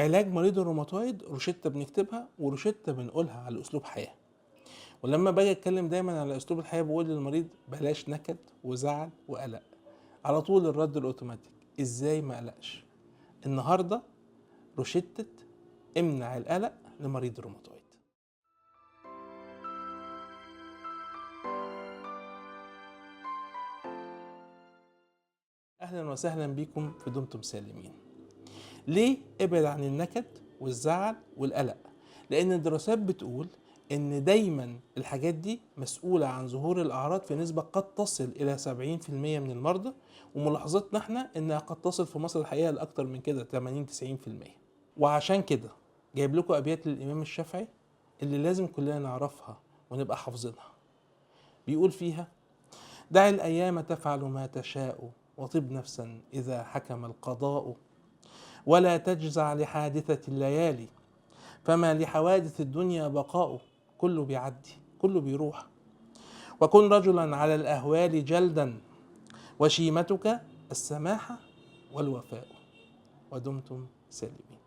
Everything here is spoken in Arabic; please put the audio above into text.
علاج مريض الروماتويد روشتة بنكتبها وروشتة بنقولها على أسلوب حياة. ولما باجي أتكلم دايما على أسلوب الحياة بقول للمريض بلاش نكد وزعل وقلق. على طول الرد الأوتوماتيك إزاي ما قلقش؟ النهاردة روشتة امنع القلق لمريض الروماتويد. أهلا وسهلا بكم في دمتم سالمين. ليه ابعد عن النكد والزعل والقلق؟ لأن الدراسات بتقول إن دايما الحاجات دي مسؤولة عن ظهور الأعراض في نسبة قد تصل إلى 70% من المرضى، وملاحظتنا احنا إنها قد تصل في مصر الحقيقة لأكتر من كده 80-90%. وعشان كده جايب لكم أبيات للإمام الشافعي اللي لازم كلنا نعرفها ونبقى حافظينها. بيقول فيها: دع الأيام تفعل ما تشاء وطب نفسا إذا حكم القضاء، ولا تجزع لحادثة الليالي فما لحوادث الدنيا بقاء. كله بيعدي كله بيروح، وكن رجلا على الأهوال جلدا وشيمتك السماحة والوفاء. ودمتم سالمين.